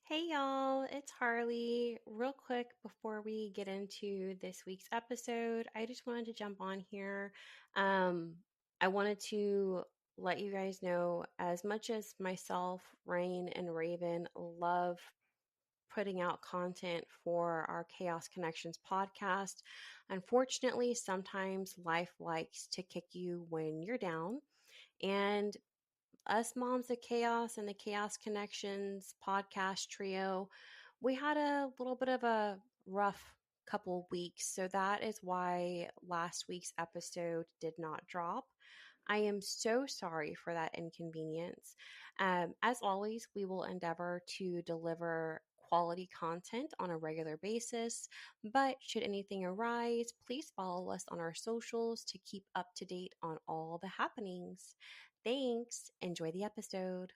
Hey y'all, it's Harley. Real quick before we get into this week's episode, I just wanted to jump on here. I wanted to let you guys know as much as myself, Rain, and Raven love putting out content for our Chaos Connections podcast. Unfortunately, sometimes life likes to kick you when you're down. And us Moms of Chaos and the Chaos Connections podcast trio, we had a little bit of a rough couple weeks. So that is why last week's episode did not drop. I am so sorry for that inconvenience. As always, we will endeavor to deliver quality content on a regular basis. But should anything arise, please follow us on our socials to keep up to date on all the happenings. Thanks. Enjoy the episode.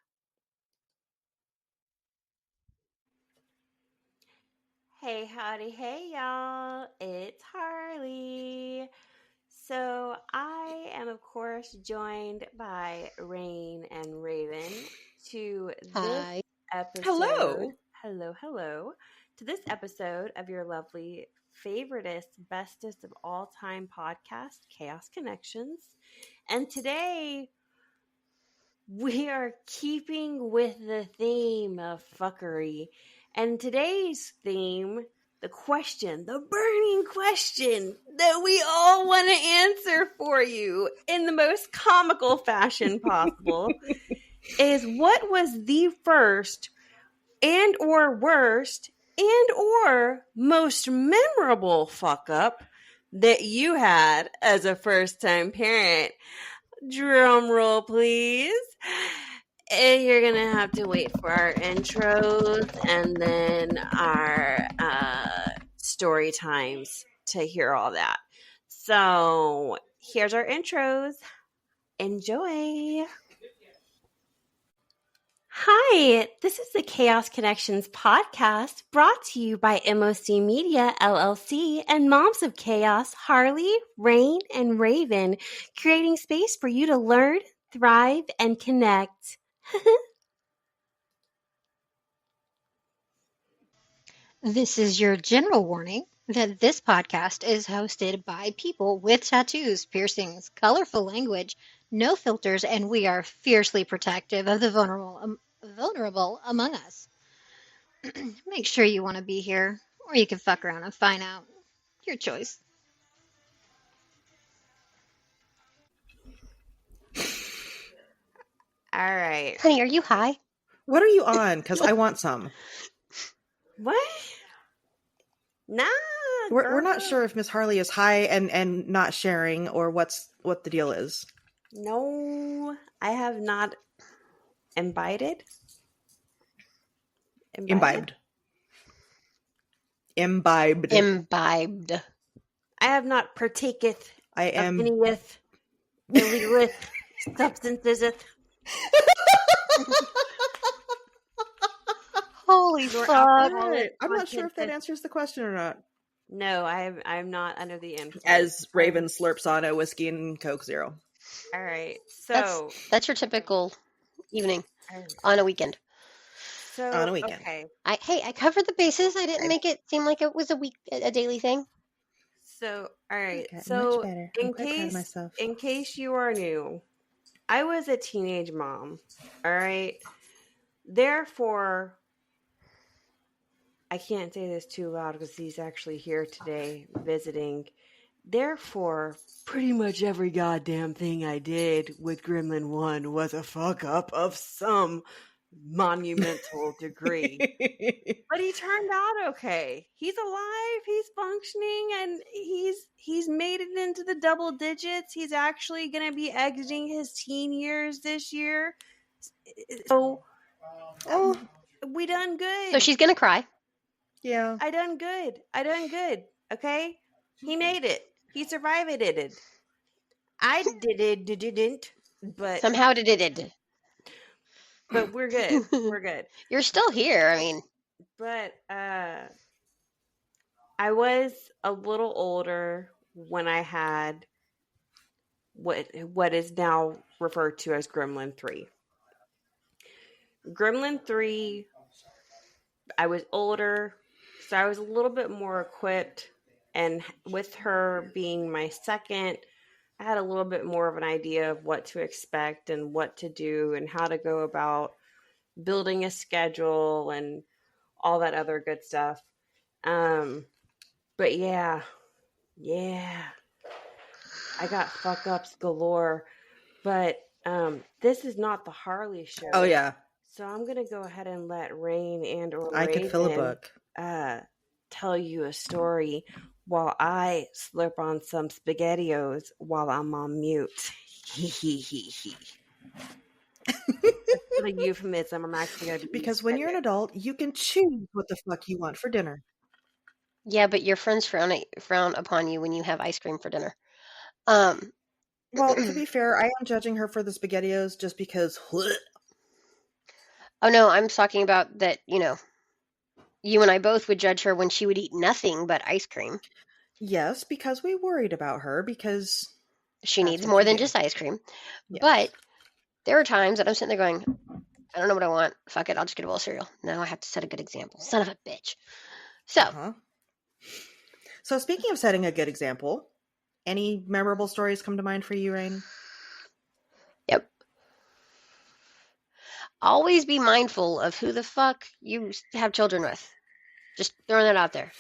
Hey, howdy, hey, y'all. It's Harley. So, I am, of course, joined by Rain and Raven to this Hi. episode. Hello. Hello. To this episode of your lovely, favoritist, bestest of all time podcast, Chaos Connections. And today, we are keeping with the theme of fuckery. And today's theme, the question, the burning question that we all want to answer for you in the most comical fashion possible is what was the first and or worst and or most memorable fuck up that you had as a first time parent? Drum roll, please. And you're going to have to wait for our intros and then our story times to hear all that. So here's our intros. Enjoy. Hi, this is the Chaos Connections podcast brought to you by MOC Media LLC and Moms of Chaos, Harley, Rain, and Raven, creating space for you to learn, thrive, and connect. This is your general warning that this podcast is hosted by people with tattoos, piercings, colorful language, no filters, and we are fiercely protective of the vulnerable among us. Make sure you want to be here, or you can fuck around and find out. Your choice. All right. Honey, are you high? What are you on? Because I want some. What? Nah, We're not girl. sure if Miss Harley is high and not sharing or what the deal is. No, I have not imbibed. Imbibed. Imbibed. I have not partaketh I am. of anyth illegal substances. Holy Nor fuck. alcoholic I'm not sure if that content. answers the question or not. No, I'm not under the influence. As Raven slurps on a whiskey and Coke Zero. All right. So That's your typical evening all right. on a weekend. So On a weekend. okay. I covered the bases. I didn't make it seem like it was a daily thing. So all right. Okay, So much better. I'm quite proud of myself. in case you are new, I was a teenage mom. All right. Therefore, I can't say this too loud because he's actually here today visiting. Therefore, pretty much every goddamn thing I did with Gremlin 1 was a fuck up of some monumental degree. But he turned out okay. He's alive, he's functioning, and he's made it into the double digits. He's actually going to be exiting his teen years this year. So, we done good. So she's gonna cry. Yeah. I done good. Okay? He made it. He survived it. I didn't, but Somehow did it. but we're good. We're good. You're still here. I mean, But I was a little older when I had what is now referred to as Gremlin 3. Gremlin 3 I was older, so I was a little bit more equipped. And with her being my second, I had a little bit more of an idea of what to expect and what to do and how to go about building a schedule and all that other good stuff. But yeah, I got fuck ups galore. But this is not the Harley Oh show, yeah, so I'm gonna go ahead and let Rain and or I could fill a Raven book. tell you a story while I slurp on some SpaghettiOs while I'm on mute. That's for the euphemism. I'm actually gonna be Because when you're an adult, you can choose what the fuck you want for dinner. Yeah, but your friends frown upon you when you have ice cream for dinner. Um, Well, to be fair, I am judging her for the SpaghettiOs just because. oh no, I'm talking about that, you and I both would judge her when she would eat nothing but ice cream. Yes, because we worried about her because She that's needs what more you than do. just ice cream. But Yes. there are times that I'm sitting there going, I don't know what I want. Fuck it, I'll just get a bowl of cereal. Now I have to set a good example. Son of a bitch. So, Uh-huh. So speaking of setting a good example, any memorable stories come to mind for you, Rain? yep. Always be mindful of who the fuck you have children with. Just throwing that out there.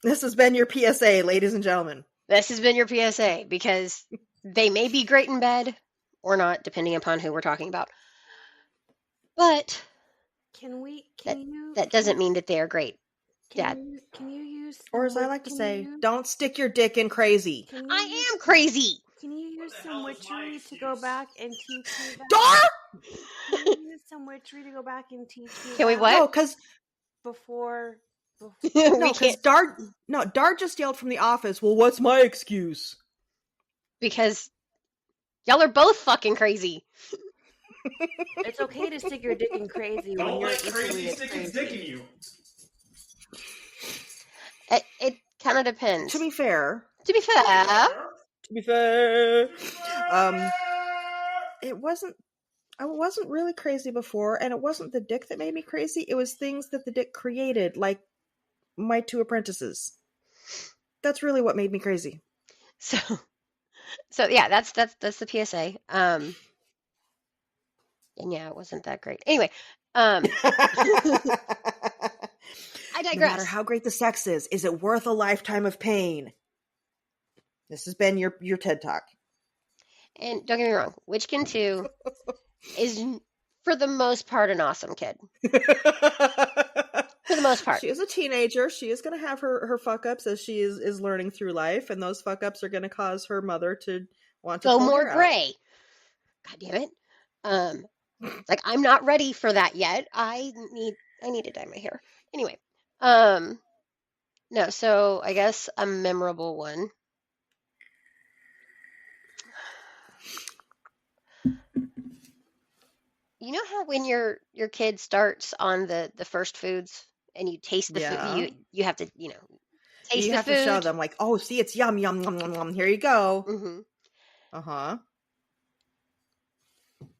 This has been your PSA, ladies and gentlemen. This has been your PSA because they may be great in bed or not, depending upon who we're talking about. But Can you that doesn't mean that they are great. Dad, can you use Or some as I wit? like to Can you say, use don't stick your dick in crazy. can you use I am crazy. can you use some witchery to go back and teach me that? Dar! Can you use some witchery to go back and teach me Can we that what? No, because before? we no, because can't Dart just yelled from the office. Well, what's my excuse? because y'all are both fucking crazy. It's okay to stick your dick in crazy when Don't you're let crazy equally as stick his dick in crazy. you. It kind of To depends. be fair, To be fair, it wasn't. I wasn't really crazy before, and it wasn't the dick that made me crazy. It was things that the dick created, like my two apprentices. That's really what made me crazy. so yeah, that's the PSA. And yeah, it wasn't that great. Anyway, I No matter digress. how great the sex is it worth a lifetime of pain? This has been your TED Talk. And don't get me wrong, Witchkin 2 is for the most part an awesome kid. For the most part. She is a teenager. She is going to have her fuck ups as she is learning through life, and those fuck ups are going to cause her mother to want to Go pull more hair out. gray. God damn it. Like I'm not ready for that yet. I need to dye my hair. Anyway, no, so I guess a memorable one. You know how when your kid starts on the first foods and you taste the food, Yeah. you have to, taste You the have to show food. them, like, oh, see, it's yum, yum, yum, yum, yum. Here you go. hmm Uh-huh.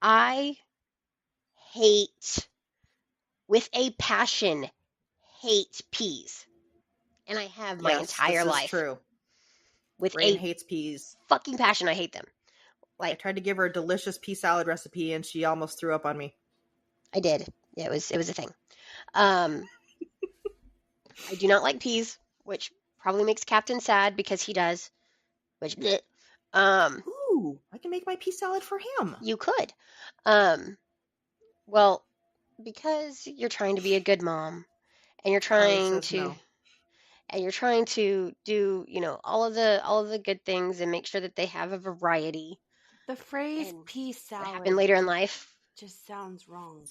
I hate, with a passion, hate peas. And I have my Yes, entire this is life. true. With Rain a hates peas. fucking passion, I hate them. I Like, tried to give her a delicious pea salad recipe, and she almost threw up on me. I did. Yeah, it was a thing. I do not like peas, which probably makes Captain sad because he does. Which, bleh. Ooh, I can make my pea salad for him. You could. Um, well, because you're trying to be a good mom, and you're Harley trying says to, no. do, all of the good things and make sure that they have a variety. The phrase And pea what salad happened later in life? just sounds wrong.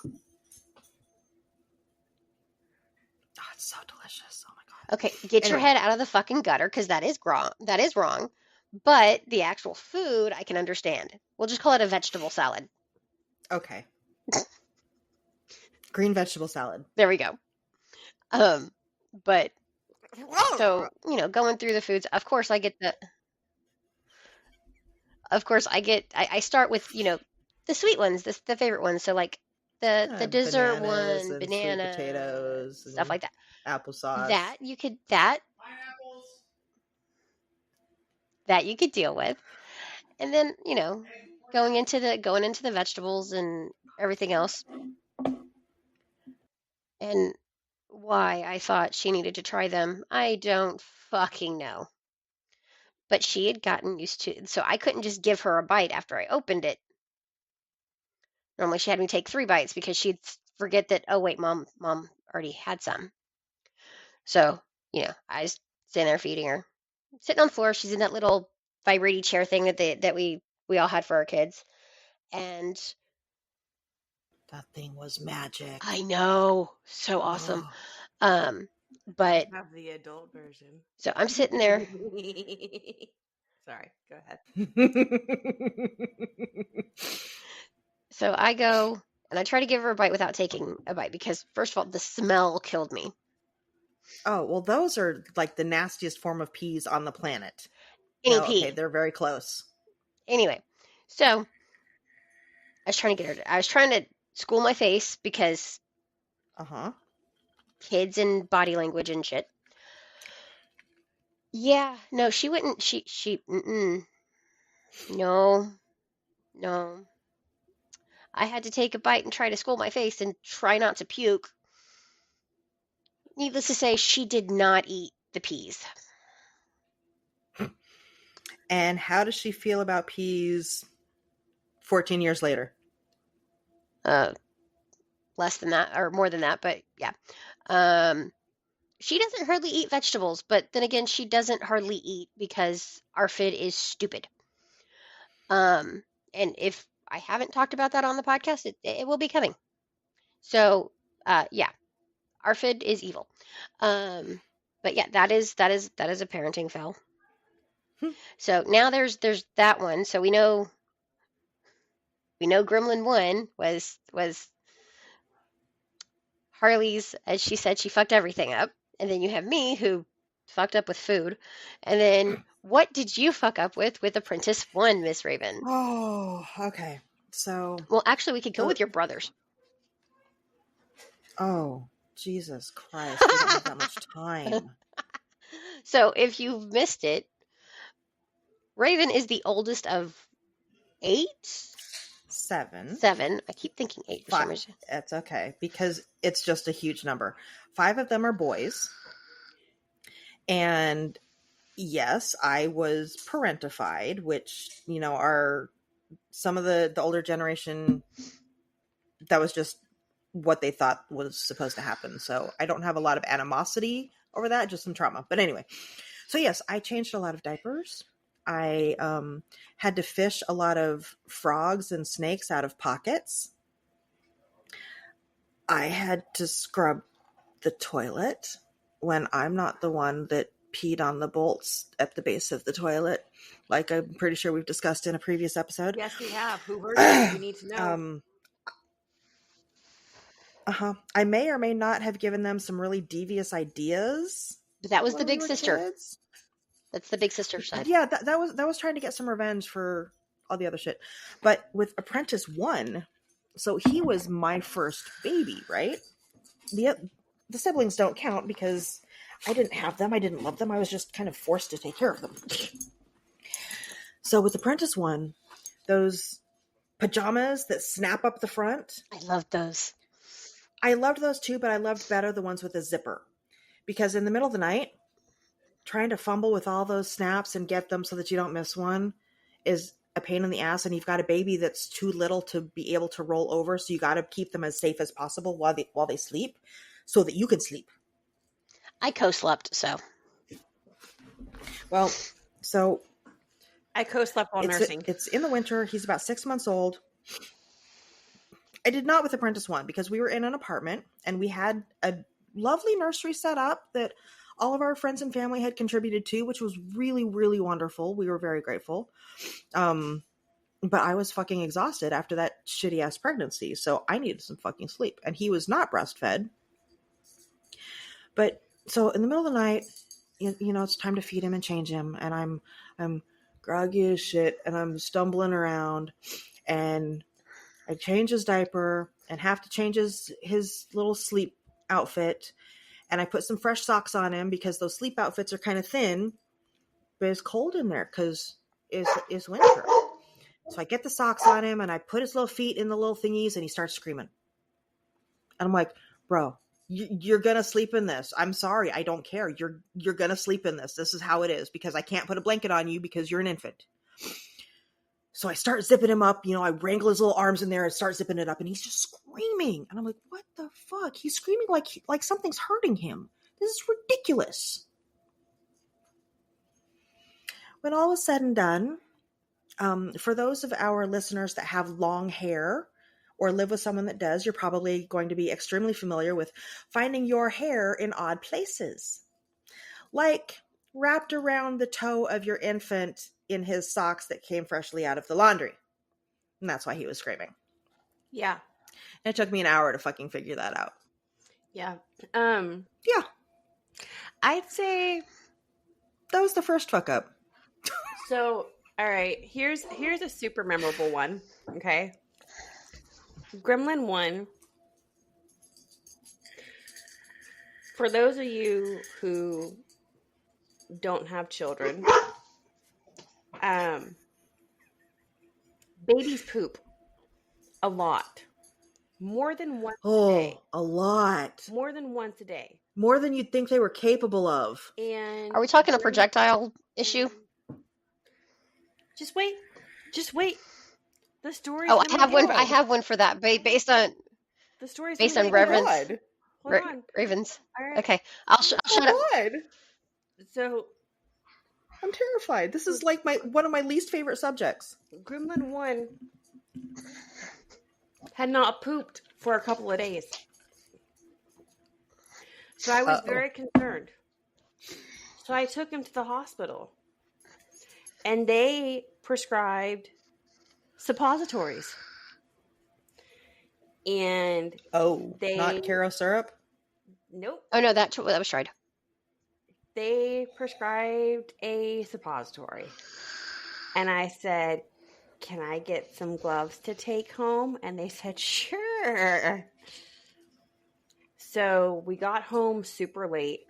Oh, it's so delicious. Oh my god. Okay, get your Anyway. head out of the fucking gutter because that is wrong. That is wrong. But the actual food, I can understand. We'll just call it a vegetable salad. Okay. Green vegetable salad. There we go. But so, going through the foods, of course I get I start with, the sweet ones, the favorite ones. So like the dessert Bananas one, and sweet banana, potatoes stuff and like that. applesauce. That you could deal with. And then, going into the vegetables and everything else. And why I thought she needed to try them, I don't fucking know. But she had gotten used to, so I couldn't just give her a bite after I opened it. Normally she had me take 3 bites because she'd forget that, oh wait, mom already had some. So, I was sitting there feeding her. Sitting on the floor, she's in that little vibrating chair thing that we all had for our kids. And That thing was magic. I know, so awesome. Oh. But I have the adult version. so I'm sitting there. Sorry, go ahead. So I go and I try to give her a bite without taking a bite because, first of all, the smell killed me. Oh, well, those are like the nastiest form of peas on the planet. Any No, okay, pea. they're very close. Anyway, so I was trying to school my face because Uh-huh. kids and body language and shit. Yeah, no, she wouldn't. No, no. I had to take a bite and try to school my face and try not to puke. Needless to say, she did not eat the peas. And how does she feel about peas 14 years later? Uh, Less than that or more than that, but yeah. Um, she doesn't hardly eat vegetables, but then again, she doesn't hardly eat because our food is stupid. Um, and if I haven't talked about that on the podcast, it will be coming. So, yeah, our food is evil. Um, but yeah, that is a parenting fail. So now there's that one. So we know Gremlin 1 was Harley's, as she said, she fucked everything up. And then you have me who fucked up with food. And then what did you fuck up with Apprentice 1, Miss Raven? Oh, okay. So, Well, actually, we could go the with your brothers. oh, Jesus Christ, we don't have that much time. So if you've missed it, Raven is the oldest of 8? 7. 7. I keep thinking 8 for some 5. reason. It's okay because it's just a huge number. 5 of them are boys. And yes, I was parentified, which, are some of the older generation, that was just what they thought was supposed to happen. So I don't have a lot of animosity over that, just some trauma. But anyway, so yes, I changed a lot of diapers. I had to fish a lot of frogs and snakes out of pockets. I had to scrub the toilet when I'm not the one that peed on the bolts at the base of the toilet, like I'm pretty sure we've discussed in a previous episode. Yes, we have. Who heard it? We need to know. I may or may not have given them some really devious ideas But that was the when we big were sister. kids. That's the big sister side. Yeah, that was trying to get some revenge for all the other shit. But with Apprentice 1, so he was my first baby, right? The siblings don't count because I didn't have them. I didn't love them. I was just kind of forced to take care of them. So with Apprentice 1, those pajamas that snap up the front, I loved those. I loved those too, but I loved better the ones with a zipper. Because in the middle of the night, trying to fumble with all those snaps and get them so that you don't miss one is a pain in the ass. And you've got a baby that's too little to be able to roll over. So you got to keep them as safe as possible while they sleep so that you can sleep. I co-slept, so. Well, so I co-slept while nursing. it's in the winter. He's about 6 months old. I did not with Apprentice 1 because we were in an apartment and we had a lovely nursery set up that all of our friends and family had contributed to, which was really, really wonderful. We were very grateful. But I was fucking exhausted after that shitty ass pregnancy. So I needed some fucking sleep. And he was not breastfed. But so in the middle of the night, it's time to feed him and change him. And I'm groggy as shit and I'm stumbling around and I change his diaper and have to change his little sleep outfit. And I put some fresh socks on him because those sleep outfits are kind of thin, but it's cold in there because it's winter. So I get the socks on him and I put his little feet in the little thingies and he starts screaming. And I'm like, bro, you're going to sleep in this. I'm sorry. I don't care. You're going to sleep in this. This is how it is because I can't put a blanket on you because you're an infant. So I start zipping him up. I wrangle his little arms in there and start zipping it up. And he's just screaming. And I'm like, what the fuck? He's screaming like something's hurting him. This is ridiculous. When all is said and done, for those of our listeners that have long hair or live with someone that does, you're probably going to be extremely familiar with finding your hair in odd places. Like wrapped around the toe of your infant in his socks that came freshly out of the laundry. And that's why he was screaming. Yeah. And it took me an hour to fucking figure that out. Yeah. Yeah. I'd say That was the first fuck up. so. All right. Here's a super memorable one. Okay. Gremlin 1. For those of you who don't have children, babies poop a lot. More than once a day. A lot. More than once a day. More than you'd think they were capable of. And Are we talking a projectile issue? Just wait. The story. Oh, I have one for that, based on the story's based on reverence. Hold on. Ravens. All right. Okay, I'll shut up. God. So I'm terrified. This is like one of my least favorite subjects. Gremlin 1 had not pooped for a couple of days. So I was very concerned. So I took him to the hospital. And they prescribed suppositories. And not Caro syrup? Nope. Oh no, that was tried. They prescribed a suppository. And I said, can I get some gloves to take home? And they said, sure. So we got home super late.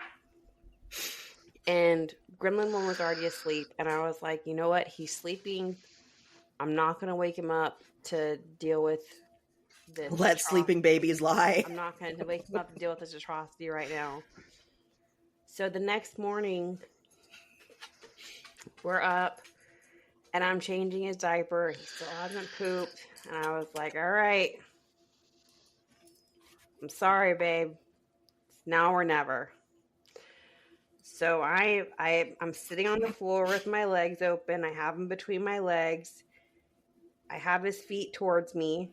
And Gremlin 1 was already asleep. And I was like, you know what? He's sleeping. I'm not going to wake him up to deal with this. Let sleeping babies lie. I'm not going to wake him up to deal with this atrocity right now. So the next morning, we're up. And I'm changing his diaper. He still hasn't pooped. And I was like, all right. I'm sorry, babe. It's now or never. So I'm sitting on the floor with my legs open. I have him between my legs. I have his feet towards me,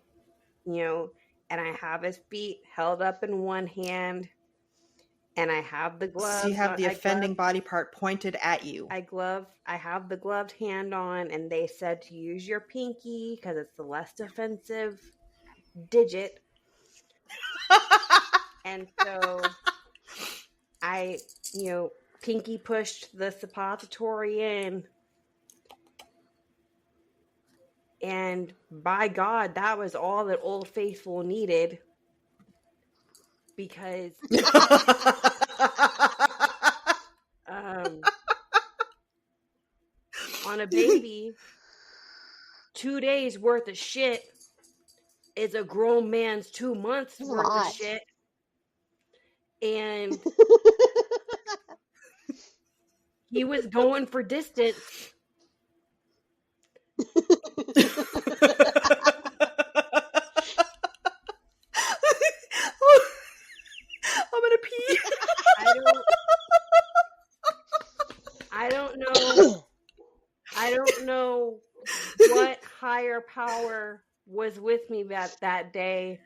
and I have his feet held up in one hand. And I have the gloves. So you have the offending body part pointed at you. I have the gloved hand on, and they said to use your pinky because it's the less offensive digit. And so I, pinky pushed the suppository in. And by God, that was all that Old Faithful needed. Because on a baby, 2 days worth of shit is a grown man's 2 months worth of shit. And he was going for distance. I'm gonna pee. I don't know what higher power was with me that day,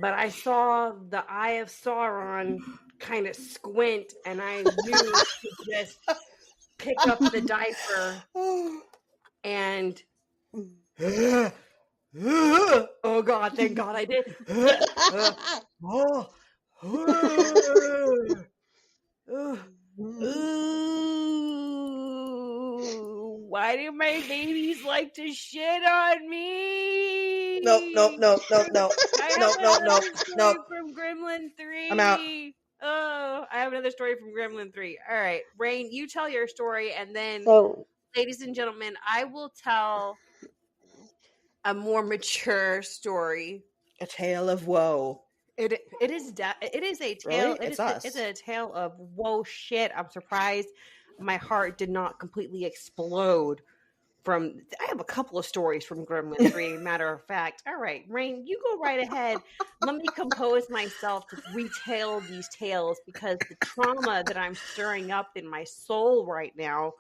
but I saw the Eye of Sauron kind of squint, and I knew to just pick up the diaper and oh God, thank God I did. Why do my babies like to shit on me? Nope. I have another story Nope. from Gremlin 3. I'm out. Oh, I have another story from Gremlin 3. All right, Rain, you tell your story, and then, So, ladies and gentlemen, I will tell a more mature story. A tale of woe. It is it is a tale. Really? It's us. It's a tale of whoa shit. I'm surprised my heart did not completely explode from. I have a couple of stories from Gremlin 3, matter of fact. All right, Rain, you go right ahead. Let me compose myself to retell these tales because the trauma that I'm stirring up in my soul right now.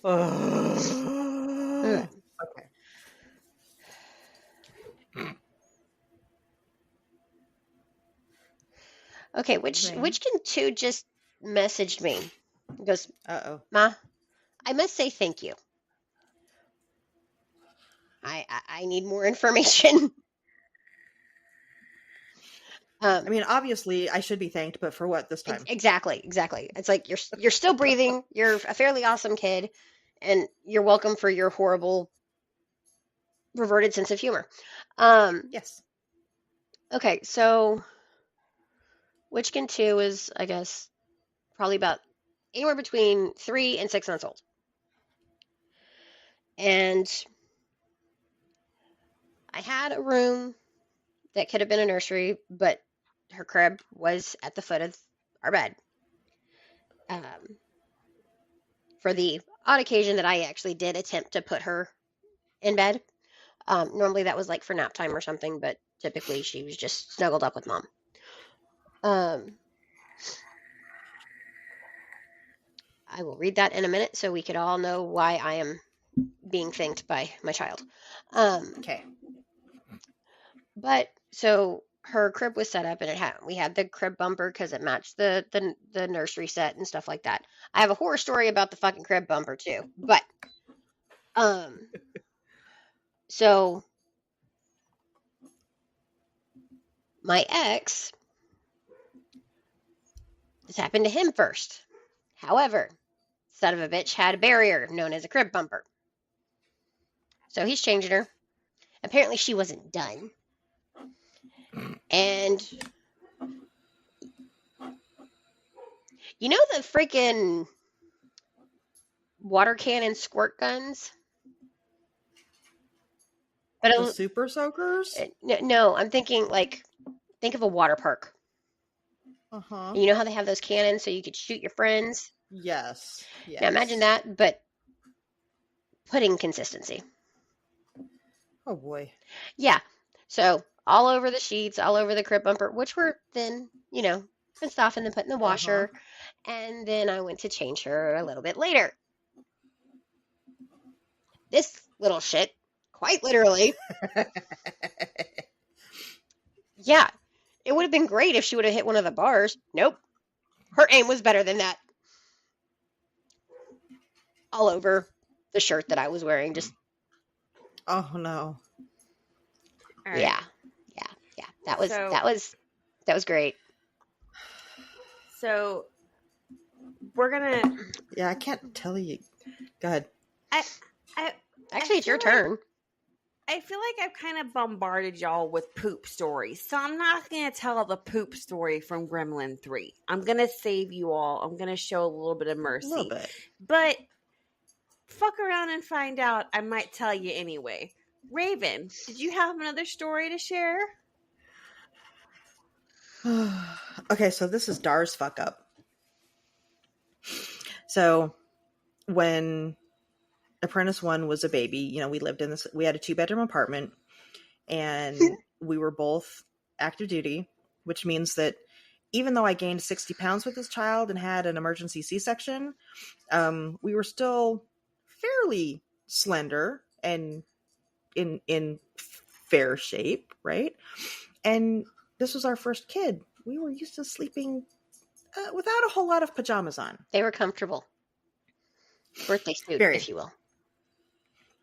ugh. Okay. Okay, Rain. Witchkin 2 just messaged me. He goes, Uh-oh. Ma, I must say thank you. I need more information. I mean, obviously, I should be thanked, but for what this time? Exactly. It's like you're still breathing. You're a fairly awesome kid, and you're welcome for your horrible reverted sense of humor. Yes. Okay, so Witchkin 2 is, I guess, probably about anywhere between 3 and 6 months old. And I had a room that could have been a nursery, but her crib was at the foot of our bed. For the odd occasion that I actually did attempt to put her in bed, normally that was like for nap time or something, but typically she was just snuggled up with mom. I will read that in a minute so we could all know why I am being thanked by my child. Okay. But so her crib was set up, and we had the crib bumper because it matched the nursery set and stuff like that. I have a horror story about the fucking crib bumper too, but so my ex, this happened to him first. However, son of a bitch had a barrier known as a crib bumper, so he's changing her. Apparently, she wasn't done, and you know the freaking water cannon squirt guns? But The super soakers? no, I'm thinking like think of a water park. Uh-huh. And you know how they have those cannons so you could shoot your friends? Yes. Now imagine that, but pudding consistency. Oh boy. Yeah. So all over the sheets, all over the crib bumper, which were then, rinsed off and then put in the washer. And then I went to change her a little bit later. This little shit, quite literally. Yeah. It would have been great if she would have hit one of the bars. Nope. Her aim was better than that. All over the shirt that I was wearing. Just Oh no. All right. yeah. That was great. So we're gonna. Yeah, I can't tell you. Go ahead. I Actually, it's your feel like- turn. I feel like I've kind of bombarded y'all with poop stories. So I'm not going to tell the poop story from Gremlin 3. I'm going to save you all. I'm going to show a little bit of mercy. A little bit. But fuck around and find out. I might tell you anyway. Raven, did you have another story to share? Okay, so this is Dar's fuck up. So when Apprentice 1 was a baby, we had a 2-bedroom apartment, and we were both active duty, which means that even though I gained 60 pounds with this child and had an emergency C-section, we were still fairly slender and in fair shape, right? And this was our first kid. We were used to sleeping without a whole lot of pajamas on. They were comfortable. Birthday suit, Very. if you will.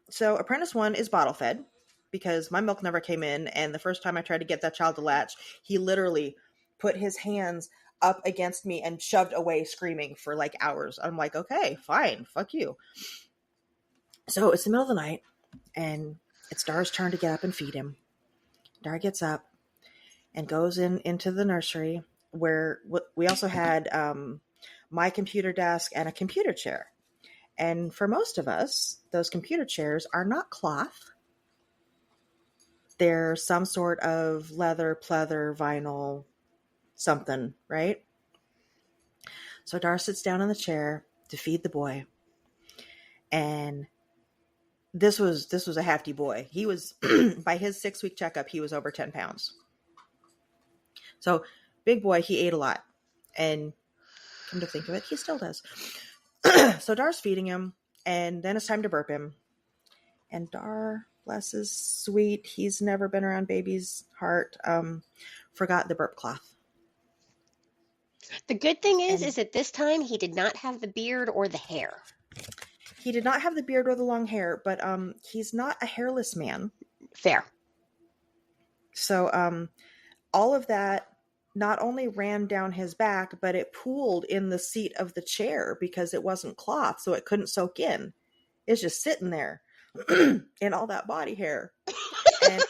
So Apprentice 1 is bottle fed because my milk never came in, and the first time I tried to get that child to latch, he literally put his hands up against me and shoved away screaming for like hours. I'm like, okay, fine, fuck you. So it's the middle of the night, and it's Dar's turn to get up and feed him. Dar gets up and goes into the nursery, where we also had my computer desk and a computer chair. And for most of us, those computer chairs are not cloth. They're some sort of leather, pleather, vinyl, something, right? So Dar sits down in the chair to feed the boy. And this was a hefty boy. He was, by his 6-week checkup, he was over 10 pounds. So big boy, he ate a lot. And come to think of it, he still does. So Dar's feeding him, and then it's time to burp him. And Dar, bless his sweet, he's never been around baby's heart, forgot the burp cloth. The good thing is at this time he did not have the beard or the hair. He did not have the beard or the long hair, but he's not a hairless man. Fair. So all of that not only ran down his back, but it pooled in the seat of the chair because it wasn't cloth, so it couldn't soak in. It's just sitting there in all that body hair. And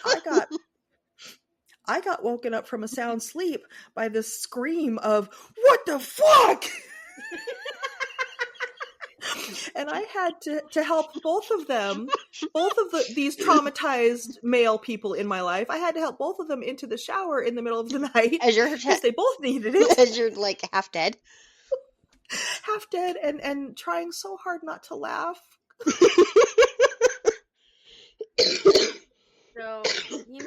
I got woken up from a sound sleep by this scream of, "What the fuck?" And I had to help both of them, these traumatized male people in my life. I had to help both of them into the shower in the middle of the night because they both needed it. As you're like half dead. Half dead and trying so hard not to laugh. So you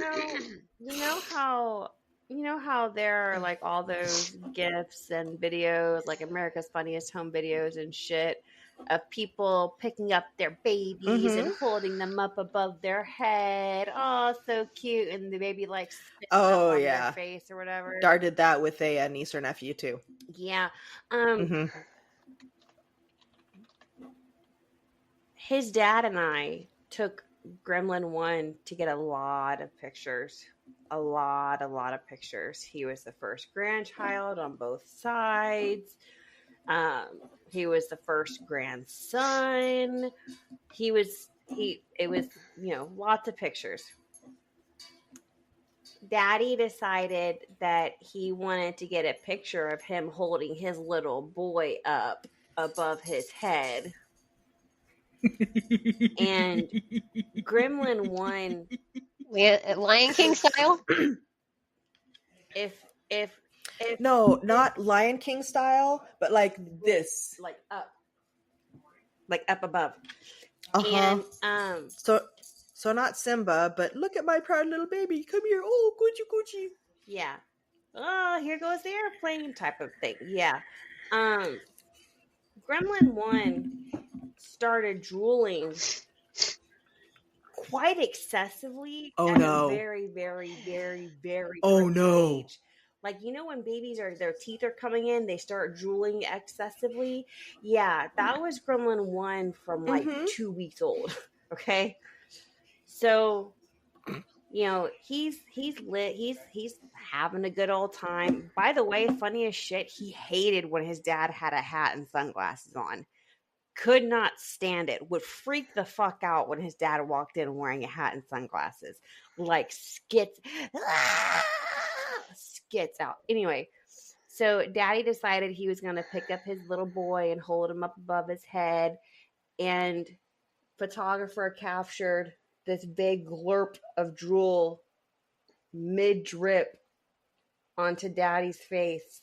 know how there are like all those gifs and videos, like America's Funniest Home Videos and shit, of people picking up their babies and holding them up above their head. Oh, so cute. And the baby like spits up on their face or whatever. Dar did that with a niece or nephew too. Yeah. His dad and I took Gremlin 1 to get a lot of pictures. A lot of pictures. He was the first grandchild on both sides. He was the first grandson. It was, lots of pictures. Daddy decided that he wanted to get a picture of him holding his little boy up above his head. And Gremlin 1, Lion King style? if no, not Lion King style, but like this, like up above. And so not Simba, but look at my proud little baby, come here, oh coochie coochie. Yeah. Oh, here goes the airplane type of thing. Yeah. Gremlin 1 started drooling quite excessively at a very, very, very, very early age. Like, when babies their teeth are coming in, they start drooling excessively. Yeah, that was Gremlin 1 from like 2 weeks old. Okay. So, he's lit. He's having a good old time. By the way, funny as shit, he hated when his dad had a hat and sunglasses on. Could not stand it. Would freak the fuck out when his dad walked in wearing a hat and sunglasses. Like skits out. Anyway, so Daddy decided he was going to pick up his little boy and hold him up above his head. And photographer captured this big glurp of drool mid-drip onto Daddy's face.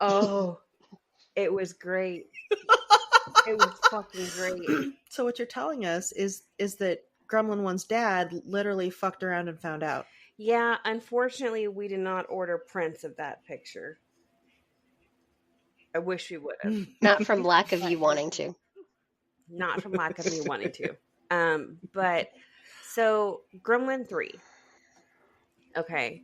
Oh, it was great. It was fucking great. So what you're telling us is that Gremlin 1's dad literally fucked around and found out. Yeah, unfortunately, we did not order prints of that picture. I wish we would have. Not from lack of you wanting to. Not from lack of me wanting to. But so Gremlin 3. Okay.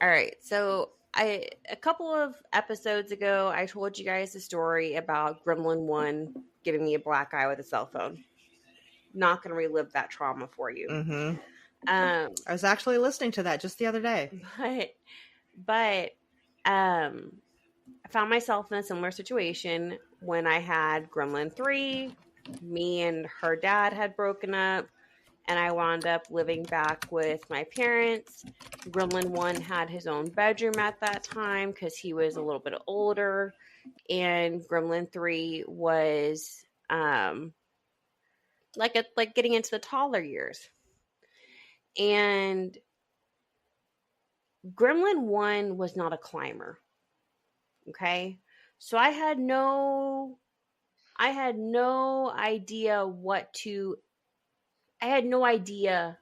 All right. So a couple of episodes ago, I told you guys the story about Gremlin 1 giving me a black eye with a cell phone. Not going to relive that trauma for you. I was actually listening to that just the other day. But found myself in a similar situation when I had Gremlin 3. Me and her dad had broken up, and I wound up living back with my parents. Gremlin 1 had his own bedroom at that time because he was a little bit older, and Gremlin 3 was like getting into the taller years. And Gremlin 1 was not a climber. Okay? So I had no idea what to I had no idea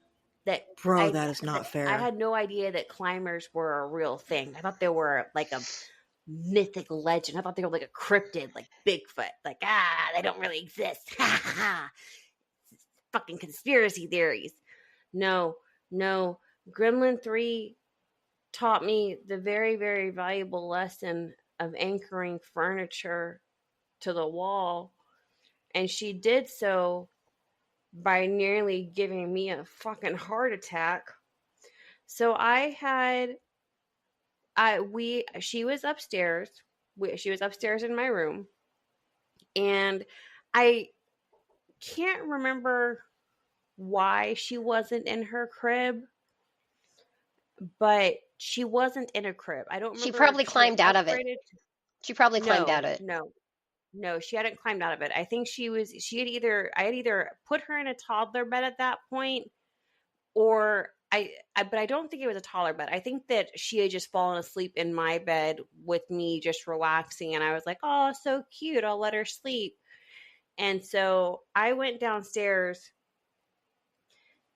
that Bro, I that is not I fair. had no idea that climbers were a real thing. I thought they were like a mythic legend. I thought they were like a cryptid, like Bigfoot. Like, they don't really exist. Ha ha ha. Fucking conspiracy theories. No, no. Gremlin 3 taught me the very, very valuable lesson of anchoring furniture to the wall. And she did so by nearly giving me a fucking heart attack. So she was upstairs. She was upstairs in my room. And I can't remember why she wasn't in her crib, but she wasn't in a crib. I don't She remember if probably she had climbed out of it. upgraded. She probably climbed out No, of it. no, no, she hadn't climbed out of it. I think I had either put her in a toddler bed at that point, or but I don't think it was a taller bed. I think that she had just fallen asleep in my bed with me just relaxing, and I was like, "Oh, so cute. I'll let her sleep." And so I went downstairs,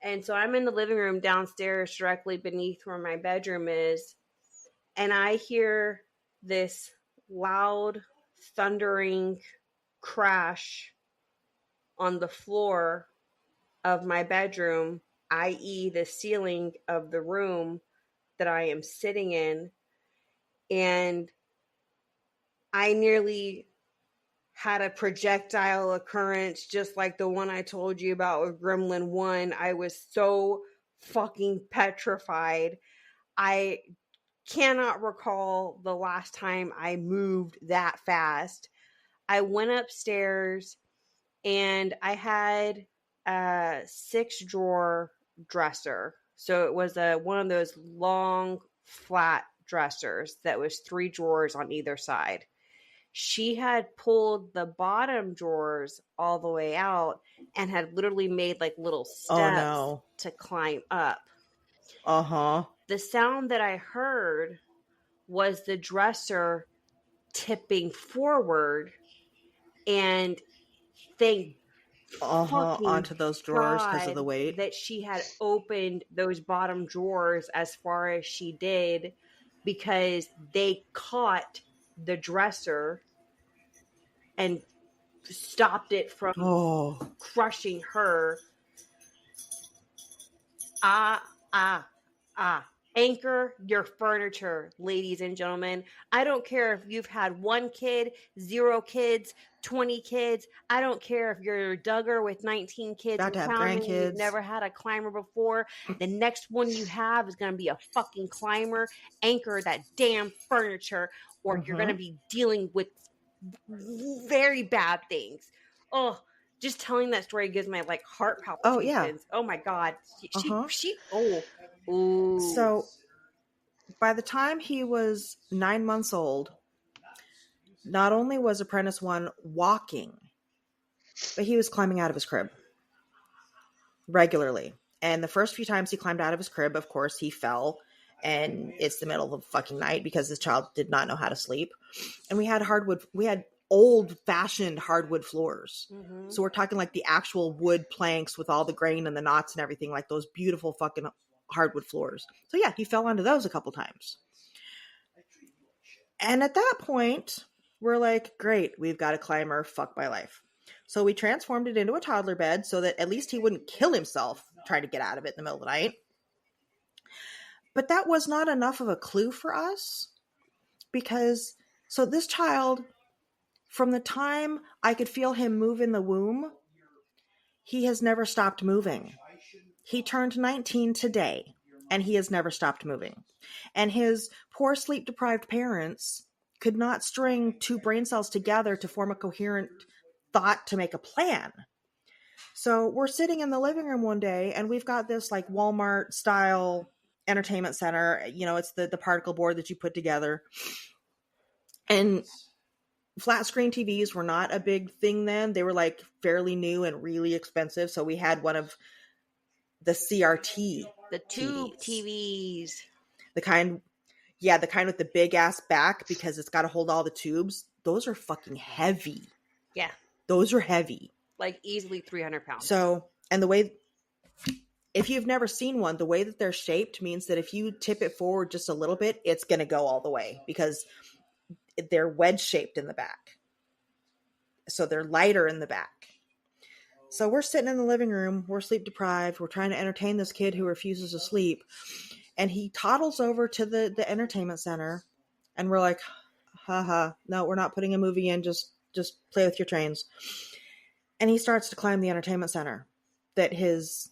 and so I'm in the living room downstairs directly beneath where my bedroom is, and I hear this loud thundering crash on the floor of my bedroom, i.e., the ceiling of the room that I am sitting in. And I nearly had a projectile occurrence just like the one I told you about with Gremlin 1. I was so fucking petrified. I cannot recall the last time I moved that fast. I went upstairs and I had a 6-drawer dresser. So it was one of those long flat dressers that was 3 drawers on either side. She had pulled the bottom drawers all the way out and had literally made like little Oh steps no. to climb up. Uh-huh. The sound that I heard was the dresser tipping forward, and thank fucking Onto those drawers because of God the weight. that she had opened those bottom drawers as far as she did, because they caught the dresser and stopped it from Oh. crushing her. Ah, ah, ah. Anchor your furniture, ladies and gentlemen. I don't care if you've had 1 kid, 0 kids, 20 kids. I don't care if you're a Duggar with 19 kids About and to have counting and you've grandkids. never had a climber before. The next one you have is going to be a fucking climber. Anchor that damn furniture, or you're going to be dealing with very bad things. Oh, just telling that story gives my like heart Oh yeah. palpitations. Oh my God. Uh-huh. Ooh. So by the time he was 9 months old, not only was Apprentice 1 walking, but he was climbing out of his crib regularly. And the first few times he climbed out of his crib, of course, he fell. And it's the middle of the fucking night because this child did not know how to sleep. And we had old fashioned hardwood floors. Mm-hmm. So we're talking like the actual wood planks with all the grain and the knots and everything, like those beautiful fucking hardwood floors. So yeah, he fell onto those a couple times. And at that point, we're like, great, we've got a climber, fuck my life. So we transformed it into a toddler bed so that at least he wouldn't kill himself trying to get out of it in the middle of the night. But that was not enough of a clue for us, because so this child, from the time I could feel him move in the womb, he has never stopped moving. He turned 19 today, and he has never stopped moving. And his poor sleep-deprived parents could not string two brain cells together to form a coherent thought to make a plan. So we're sitting in the living room one day, and we've got this like Walmart style entertainment center. You know, it's the particle board that you put together. And flat screen TVs were not a big thing then. They were like fairly new and really expensive. So we had one of the CRT, The tube TVs. the kind with the big ass back, because it's got to hold all the tubes. Those are fucking heavy. Yeah. Those are heavy. Like easily 300 pounds. So, and the way, if you've never seen one, the way that they're shaped means that if you tip it forward just a little bit, it's going to go all the way, because they're wedge shaped in the back. So they're lighter in the back. So we're sitting in the living room. We're sleep deprived. We're trying to entertain this kid who refuses to sleep. And he toddles over to the entertainment center. And we're like, haha, no, we're not putting a movie in. Just play with your trains. And he starts to climb the entertainment center that his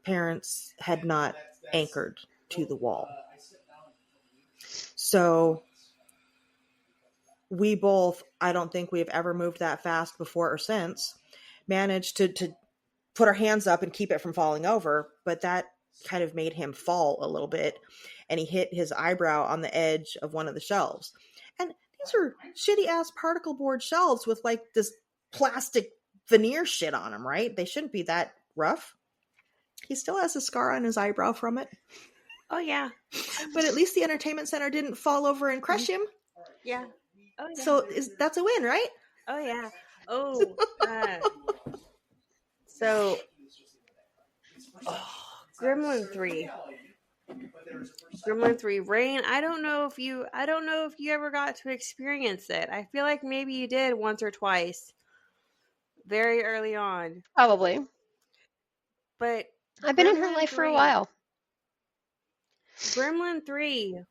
parents had not anchored to the wall. So we both, I don't think we've ever moved that fast before or since, managed to put our hands up and keep it from falling over. But that kind of made him fall a little bit. And he hit his eyebrow on the edge of one of the shelves. And these are shitty ass particle board shelves with like this plastic veneer shit on them, right? They shouldn't be that rough. He still has a scar on his eyebrow from it. Oh, yeah. But at least the entertainment center didn't fall over and crush him. Yeah. Oh, yeah. So that's a win, right? Oh, yeah. Oh, so Gremlin 3. Gremlin 3. Rain, I don't know if you ever got to experience it. I feel like maybe you did once or twice. Very early on. Probably. But I've been in her life for a while. Gremlin 3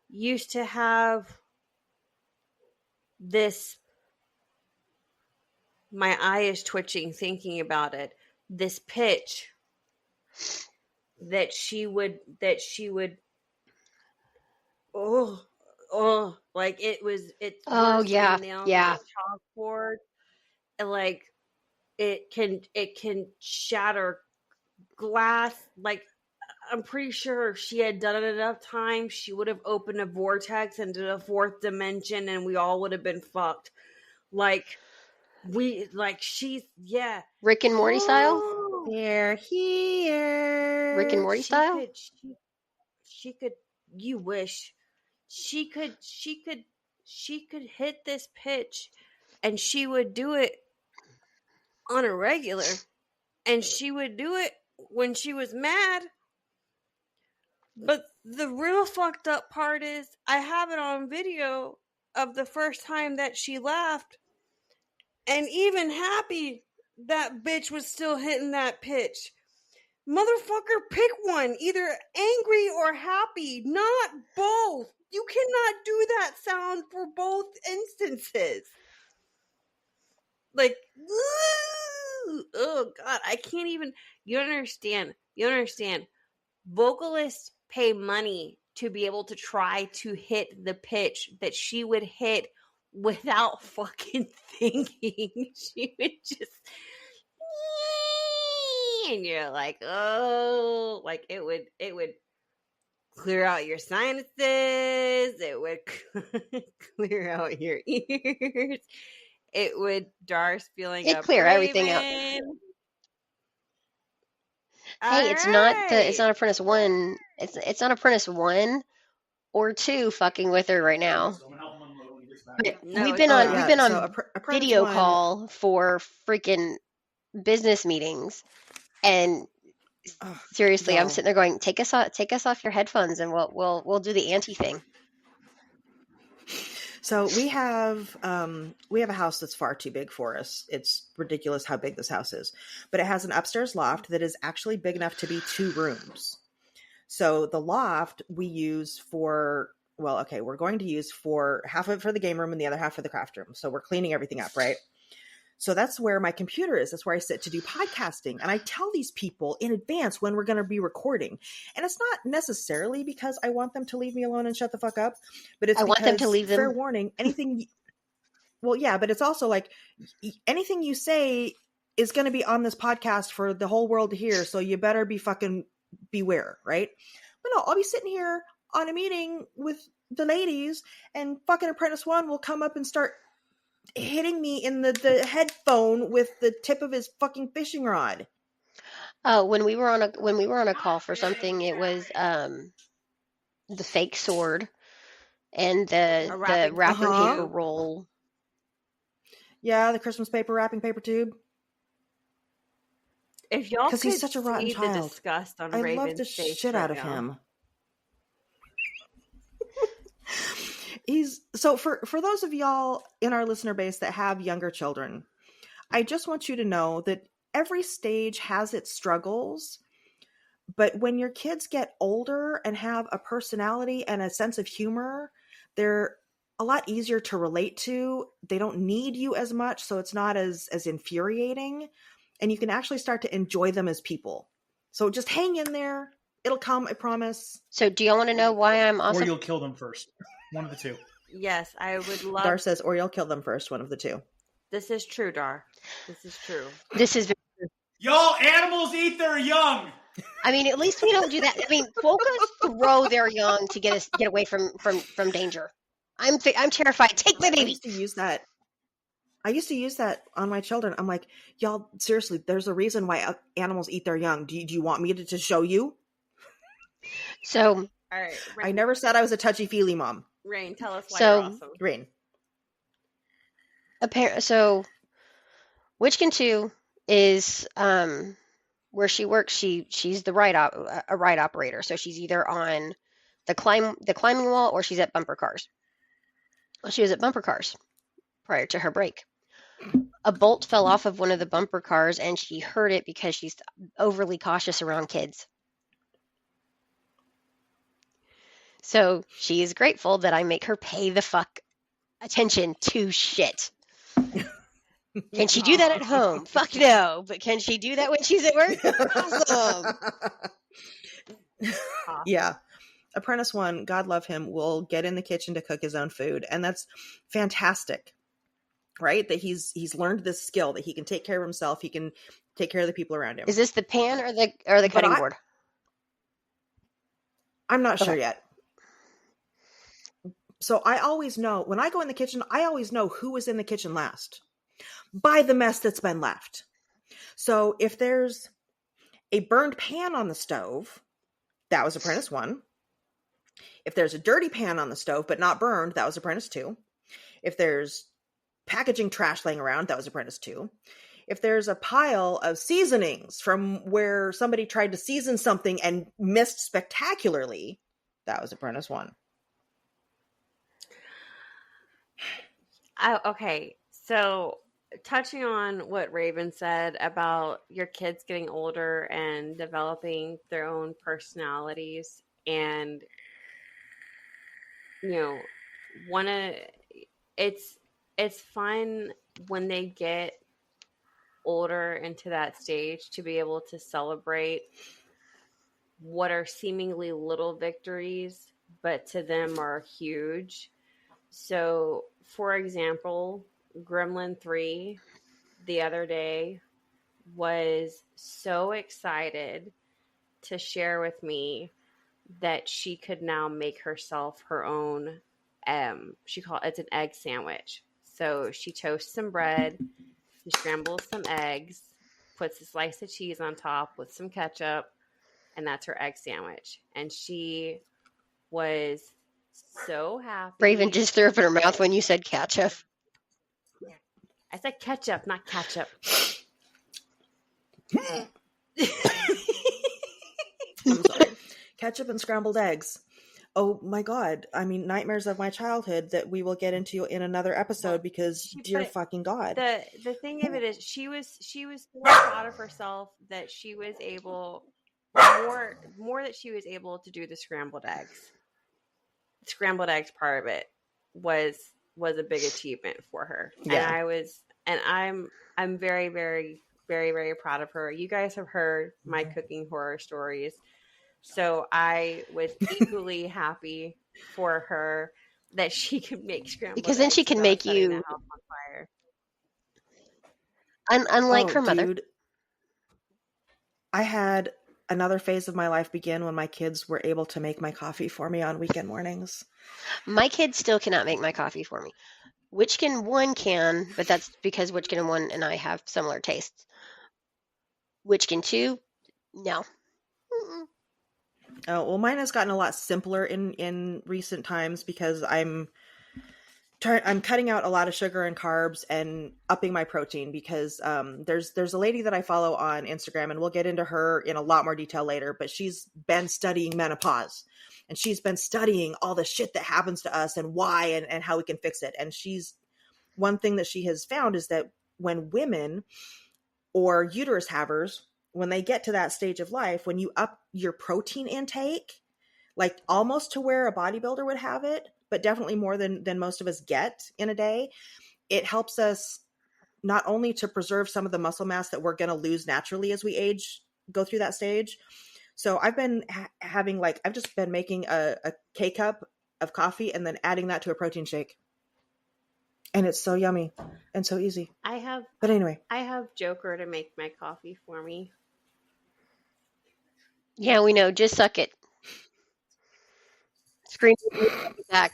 used to have this, my eye is twitching thinking about it, this pitch that she would like it's Oh yeah, nails yeah. on the chalkboard, and like it can shatter glass. Like, I'm pretty sure if she had done it enough times, she would have opened a vortex into the fourth dimension, and we all would have been fucked. She's, yeah. Rick and Morty style? They're here. Rick and Morty style? She could, you wish. She could hit this pitch, and she would do it on a regular, and she would do it when she was mad. But the real fucked up part is I have it on video of the first time that she laughed, and even happy, that bitch was still hitting that pitch. Motherfucker, pick one. Either angry or happy, not both. You cannot do that sound for both instances. Like, oh God, I can't even. You don't understand. Vocalists pay money to be able to try to hit the pitch that she would hit without fucking thinking. She would just, and you're like, oh, like it would clear out your sinuses, it would clear out your ears, it would Dar's feeling It'd up clear Raven. everything out. Hey, it's not Apprentice 1. It's not Apprentice 1 or 2 fucking with her right now. No, we've been on so video call for freaking business meetings, and seriously, I'm sitting there going, take us off your headphones, and we'll do the anti thing. So we have a house that's far too big for us. It's ridiculous how big this house is, but it has an upstairs loft that is actually big enough to be 2 rooms. So the loft we use for, we're going to use for half of it for the game room and the other half for the craft room. So we're cleaning everything up, right? So that's where my computer is. That's where I sit to do podcasting. And I tell these people in advance when we're going to be recording. And it's not necessarily because I want them to leave me alone and shut the fuck up, but it's I want them to because, leave them. fair warning, anything, well, yeah, but it's also like anything you say is going to be on this podcast for the whole world to hear. So you better be fucking beware, right? But no, I'll be sitting here on a meeting with the ladies and fucking Apprentice One will come up and start hitting me in the headphone with the tip of his fucking fishing rod. When we were on a call for something, it was the fake sword and the wrapping wrapping Uh-huh. paper roll. Yeah, the Christmas paper wrapping paper tube. If y'all Because could he's such a rotten see the child. disgust on I love Raven's the face shit right out of now. him. He's so for those of y'all in our listener base that have younger children, I just want you to know that every stage has its struggles, but when your kids get older and have a personality and a sense of humor, they're a lot easier to relate to. They don't need you as much, so it's not as infuriating, and you can actually start to enjoy them as people. So just hang in there. It'll come, I promise. So, do y'all want to know why I'm Or awesome? you'll kill them first. One of the two. Yes, I would love. Dar says, or you'll kill them first, one of the two. This is true, Dar. This is true. This is. Y'all, animals eat their young. I mean, at least we don't do that. I mean, quokkas throw their young to get away from danger. I'm terrified. Take my I baby. used to use that on my children. I'm like, y'all, seriously, there's a reason why animals eat their young. Do you want me to show you? So, All right, Rain, I never said I was a touchy-feely mom. Rain, tell us why So- you're awesome. Rain. so Witchkin 2 is where she works. She's the ride operator. So she's either on the climbing wall or she's at bumper cars. Well, she was at bumper cars prior to her break. A bolt fell off of one of the bumper cars and she heard it because she's overly cautious around kids. So she is grateful that I make her pay the fuck attention to shit. Can she do that at home? Fuck no. But can she do that when she's at work? Awesome. Yeah. Apprentice One, God love him, will get in the kitchen to cook his own food. And that's fantastic, right? That he's learned this skill, that he can take care of himself. He can take care of the people around him. Is this the pan or the cutting board? I'm not sure Okay. yet. So I always know, when I go in the kitchen, I always know who was in the kitchen last by the mess that's been left. So if there's a burned pan on the stove, that was Apprentice 1. If there's a dirty pan on the stove but not burned, that was Apprentice 2. If there's packaging trash laying around, that was Apprentice 2. If there's a pile of seasonings from where somebody tried to season something and missed spectacularly, that was Apprentice 1. Okay, so touching on what Raven said about your kids getting older and developing their own personalities, and it's fun when they get older into that stage to be able to celebrate what are seemingly little victories, but to them are huge. So, for example, Gremlin 3 the other day was so excited to share with me that she could now make herself her own it's an egg sandwich. So she toasts some bread, she scrambles some eggs, puts a slice of cheese on top with some ketchup, and that's her egg sandwich. And she was so happy. Raven just threw up in her mouth when you said ketchup. I said ketchup, not ketchup. I'm sorry. Ketchup and scrambled eggs. Oh my God. I mean, nightmares of my childhood that we will get into in another episode because dear fucking God. The thing of it is she was so proud of herself that she was able more that she was able to do the scrambled eggs. The scrambled eggs part of it was a big achievement for her. Yeah. And and I'm very, very, very, very proud of her. You guys have heard my cooking horror stories, so I was equally happy for her that she could make scrambled Because then she eggs can without make setting the you, house on fire. unlike Oh, her mother. dude, I had another phase of my life begin when my kids were able to make my coffee for me on weekend mornings. My kids still cannot make my coffee for me. Witchkin 1 can, but that's because Witchkin 1 and I have similar tastes. Witchkin 2, no. Mm-mm. Oh, well, mine has gotten a lot simpler in recent times because I'm cutting out a lot of sugar and carbs and upping my protein because there's a lady that I follow on Instagram, and we'll get into her in a lot more detail later, but she's been studying menopause, and she's been studying all the shit that happens to us and why and how we can fix it. And she's one thing that she has found is that when women or uterus havers, when they get to that stage of life, when you up your protein intake, like almost to where a bodybuilder would have it, but definitely more than most of us get in a day, it helps us not only to preserve some of the muscle mass that we're going to lose naturally as we age, go through that stage. So I've been having I've just been making a K cup of coffee and then adding that to a protein shake. And it's so yummy and so easy. But anyway. I have Joker to make my coffee for me. Yeah, we know. Just suck it. Scream back.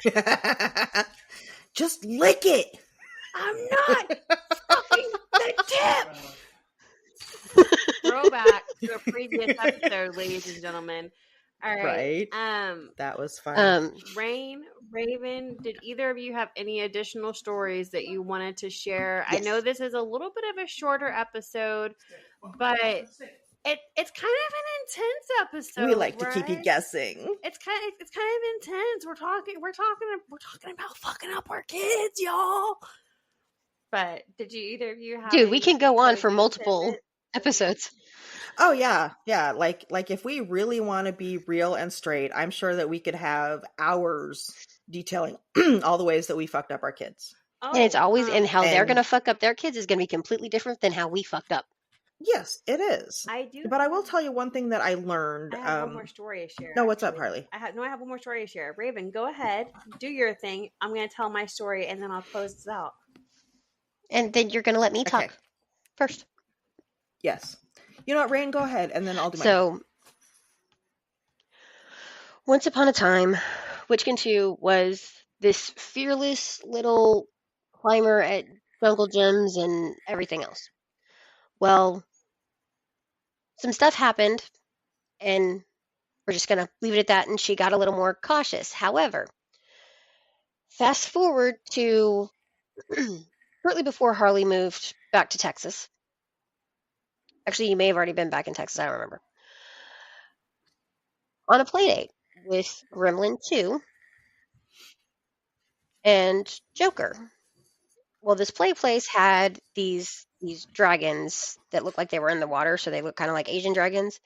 Just lick it. I'm not fucking the tip. Throwback to a previous episode, ladies and gentlemen. All right. Right. That was fun. Rain, Raven, did either of you have any additional stories that you wanted to share? I Yes. know this is a little bit of a shorter episode, but it's kind of an intense episode. We like to keep you right? guessing. It's kind of intense. We're talking about fucking up our kids, y'all. But did you either of you have Dude, we any can go on for closing multiple tidbits? episodes. Oh yeah. Like if we really want to be real and straight, I'm sure that we could have hours detailing all the ways that we fucked up our kids. And it's always, and how they're and- going to fuck up their kids is going to be completely different than how we fucked up. Yes, it is. I do. But I will tell you one thing that I learned. I have one more story to share. No, what's up, actually. Harley? I have one more story to share. Raven, go ahead, do your thing. I'm going to tell my story, and then I'll close this out. And then you're going to let me talk Okay. first. Yes. You know what, Rain, go ahead, and then I'll do mine. So, once upon a time, Witchkin 2 was this fearless little climber at jungle gyms and everything else. Well, some stuff happened, and we're just going to leave it at that, and she got a little more cautious. However, fast forward to shortly before Harley moved back to Texas. Actually, you may have already been back in Texas, I don't remember. On a play date with Gremlin 2 and Joker. Well, this play place had these dragons that looked like they were in the water, so they looked kind of like Asian dragons.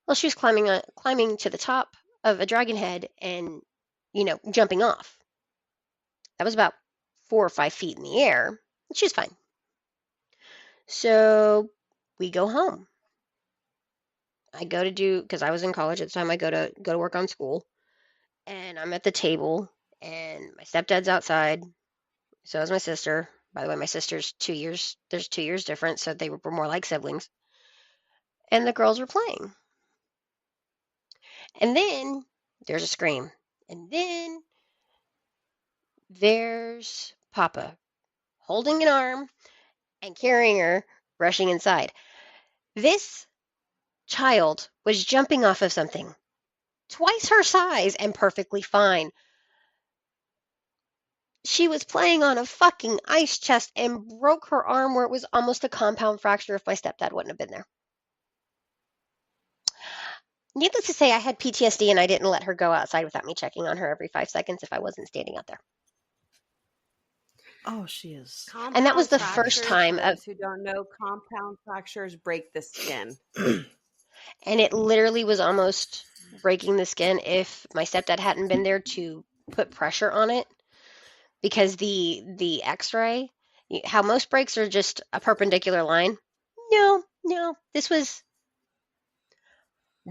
Well, she was climbing to the top of a dragon head and, jumping off. That was about 4 or 5 feet in the air. And she was fine. So we go home. I go to because I was in college at the time. I go to work on school, and I'm at the table, and my stepdad's outside. So is my sister. By the way, my sister's 2 years. There's 2 years difference, so they were more like siblings. And the girls were playing. And then there's a scream, and then there's Papa holding an arm and carrying her, rushing inside. This child was jumping off of something twice her size and perfectly fine. She was playing on a fucking ice chest and broke her arm where it was almost a compound fracture if my stepdad wouldn't have been there. Needless to say, I had PTSD and I didn't let her go outside without me checking on her every 5 seconds if I wasn't standing out there. Oh, she is. And that was the first time For those who don't know, compound fractures break the skin. And it literally was almost breaking the skin if my stepdad hadn't been there to put pressure on it, because the x-ray, How most breaks are just a perpendicular line. No, this was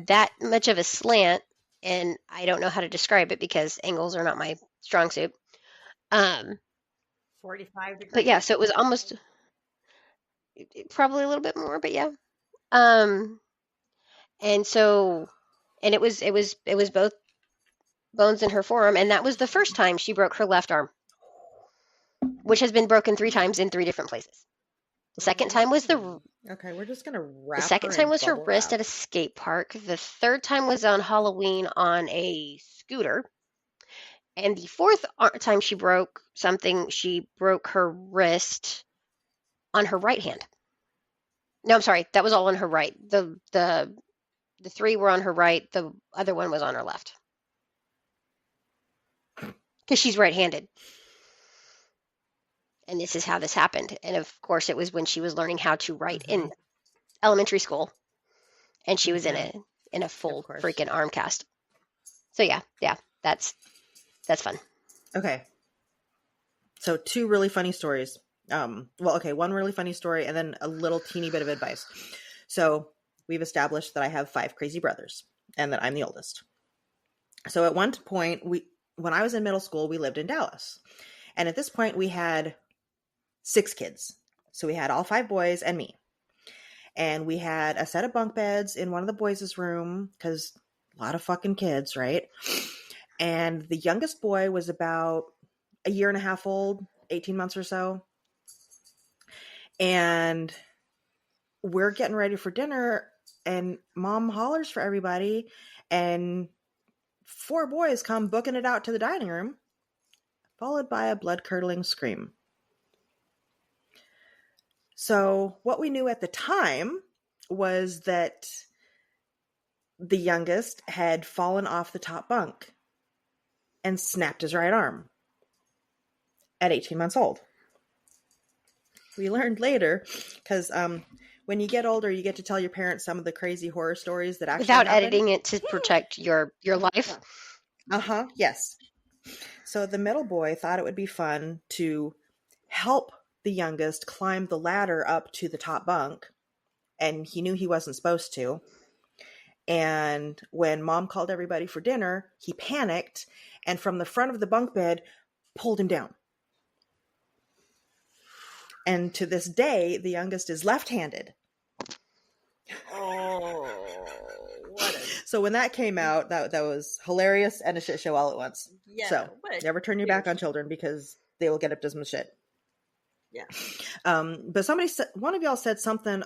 that much of a slant, and I don't know how to describe it because angles are not my strong suit. 45 But yeah, degrees. so it was almost probably a little bit more, but yeah. Um, and so, and it was both bones in her forearm, and that was the first time she broke her left arm, which has been broken 3 times in 3 different places. The second time was Okay, we're just gonna the wrap second her time in was her bubble wrist wrap. at a skate park. The third time was on Halloween on a scooter. And the fourth time she broke something, she broke her wrist on her right hand. No, I'm sorry, that was all on her right. The 3 were on her right. The other one was on her left because she's right-handed. And this is how this happened. And of course, it was when she was learning how to write in elementary school, and she was in a full course. freaking arm cast. So yeah, that's fun. Okay. So 2 really funny stories. One really funny story and then a little teeny bit of advice. So we've established that I have 5 crazy brothers and that I'm the oldest. So at one point, when I was in middle school, we lived in Dallas. And at this point, we had 6 kids. So we had all 5 boys and me. And we had a set of bunk beds in one of the boys' room because a lot of fucking kids, right? And the youngest boy was about a year and a half old, 18 months or so. And we're getting ready for dinner, and Mom hollers for everybody, and 4 boys come booking it out to the dining room, followed by a blood-curdling scream. So what we knew at the time was that the youngest had fallen off the top bunk and snapped his right arm at 18 months old. We learned later, because when you get older, you get to tell your parents some of the crazy horror stories that actually Without happened. editing it to protect your life. Yes. So the middle boy thought it would be fun to help the youngest climb the ladder up to the top bunk, and he knew he wasn't supposed to. And when Mom called everybody for dinner, he panicked and from the front of the bunk bed pulled him down. And to this day, the youngest is left-handed. Oh, what a So when that came out, that was hilarious and a shit show all at once. yeah. So What a never turn your back on children because they will get up to some shit. Yeah. But one of y'all said something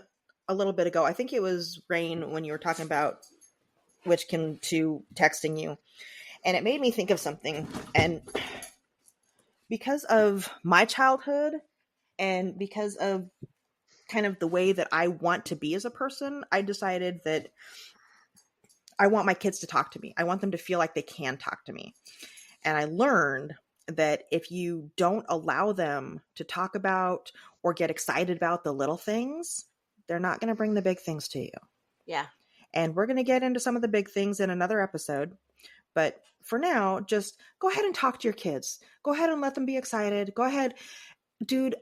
a little bit ago. I think it was Rain when you were talking about Witchkin 2 texting you. And it made me think of something. And because of my childhood and because of kind of the way that I want to be as a person, I decided that I want my kids to talk to me. I want them to feel like they can talk to me. And I learned that if you don't allow them to talk about or get excited about the little things, they're not going to bring the big things to you. Yeah. And we're going to get into some of the big things in another episode. But for now, just go ahead and talk to your kids. Go ahead and let them be excited. Go ahead. Dude,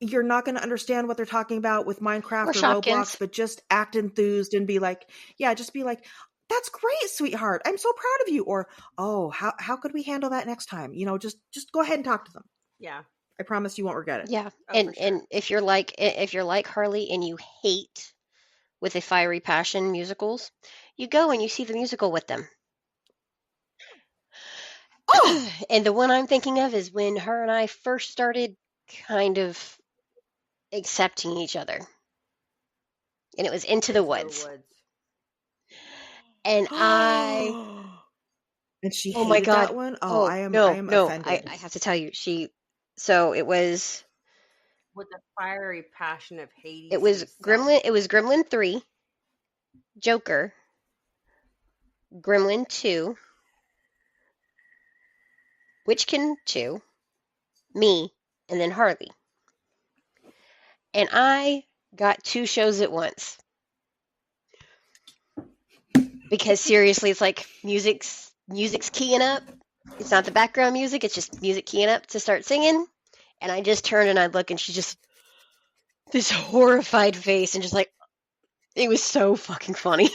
you're not going to understand what they're talking about with Minecraft or Roblox, but just act enthused and be like, just be like, that's great, sweetheart. I'm so proud of you. Or, oh, how could we handle that next time? Just go ahead and talk to them. Yeah. I promise you won't regret it. Yeah. Oh, for sure. And if you're like Harley and you hate with a fiery passion musicals, you go and you see the musical with them. Oh! And the one I'm thinking of is when her and I first started kind of accepting each other. And it was Into the Woods. And I And she oh hated my God. that one? Oh, I am no, offended. I have to tell you, so it was With the fiery passion of Hades. it was himself. Gremlin 3, Joker, Gremlin 2, Witchkin 2, me, and then Harley. And I got 2 shows at once. Because seriously, it's like music's keying up. It's not the background music, it's just music keying up to start singing. And I just turn and I look, and she's just this horrified face, and just like, it was so fucking funny.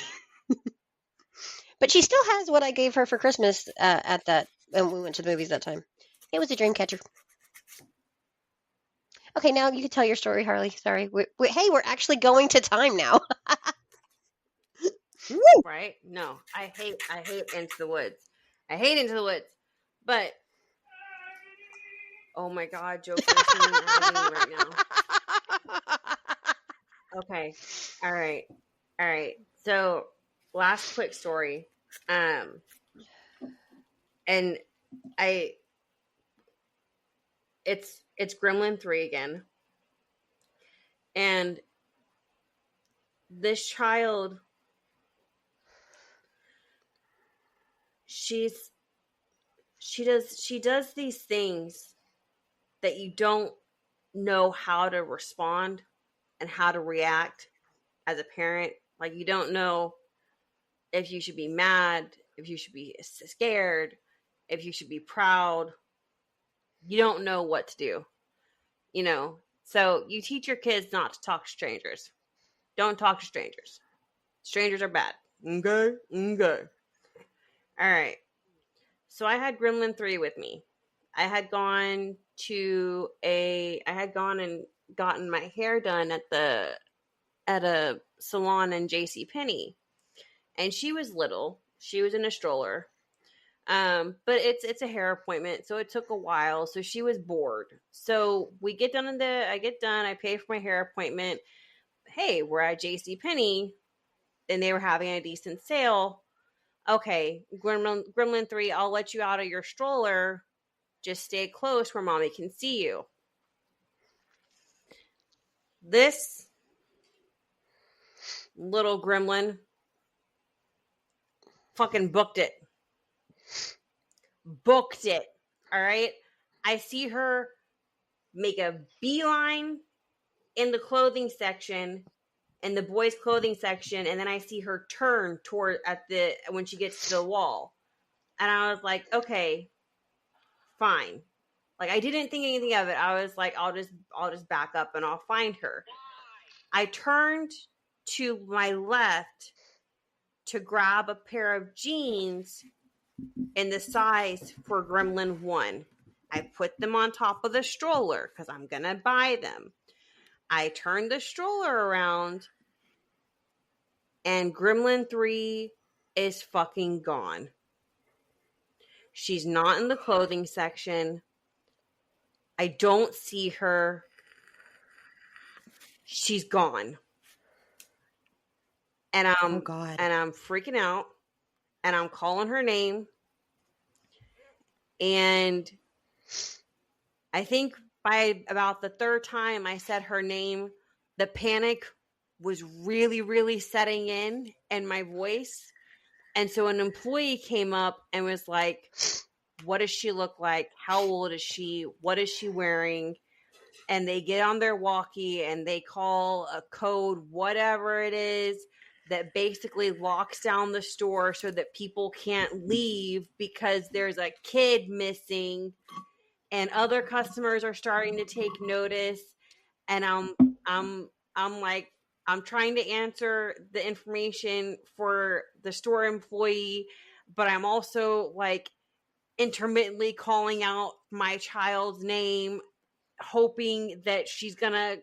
But she still has what I gave her for Christmas at that when we went to the movies that time. It was a dream catcher. Okay, now you can tell your story, Harley. Sorry. Hey, we're actually going to time now. Woo! Right? No, I hate Into the Woods. I hate Into the Woods. But oh my God, Joker's being agony right now. Okay. All right. So last quick story. And it's Gremlin 3 again. And this child, she does these things that you don't know how to respond and how to react as a parent. Like, you don't know if you should be mad, if you should be scared, if you should be proud. You don't know what to do, you know. So you teach your kids not to talk to strangers. Don't talk to strangers. Strangers are bad. Okay. All right. So I had Gremlin 3 with me. I had gone and gotten my hair done at a salon in J.C. Penney. And she was little. She was in a stroller. But it's a hair appointment, so it took a while. So she was bored. So I get done, I pay for my hair appointment. Hey, we're at J.C. Penney, and they were having a decent sale. Okay, Gremlin 3, I'll let you out of your stroller. Just stay close where mommy can see you. This little gremlin fucking booked it. All right. I see her make a beeline in the clothing section, in the boys' clothing section, and then I see her turn when she gets to the wall. And I was like, okay, fine. Like, I didn't think anything of it. I was like, I'll just back up and I'll find her. I turned to my left to grab a pair of jeans in the size for Gremlin 1. I put them on top of the stroller because I'm going to buy them. I turned the stroller around, and Gremlin 3 is fucking gone. She's not in the clothing section. I don't see her. She's gone. And Oh God. I'm freaking out, and I'm calling her name. And I think by about the third time I said her name, the panic was really, really setting in my voice. And so an employee came up and was like, what does she look like? How old is she? What is she wearing? And they get on their walkie and they call a code, whatever it is, that basically locks down the store so that people can't leave because there's a kid missing, and other customers are starting to take notice. And I'm like, I'm trying to answer the information for the store employee, but I'm also like intermittently calling out my child's name, hoping that she's gonna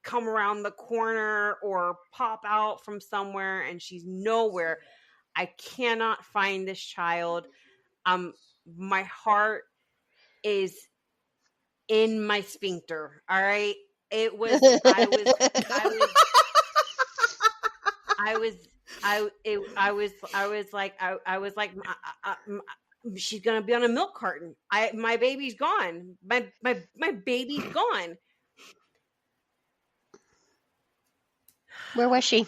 come around the corner or pop out from somewhere, and she's nowhere. I cannot find this child. My heart is in my sphincter. All right. It was, I was, I was, I was, I was like, she's gonna be on a milk carton. My baby's gone. My baby's gone. Where was she?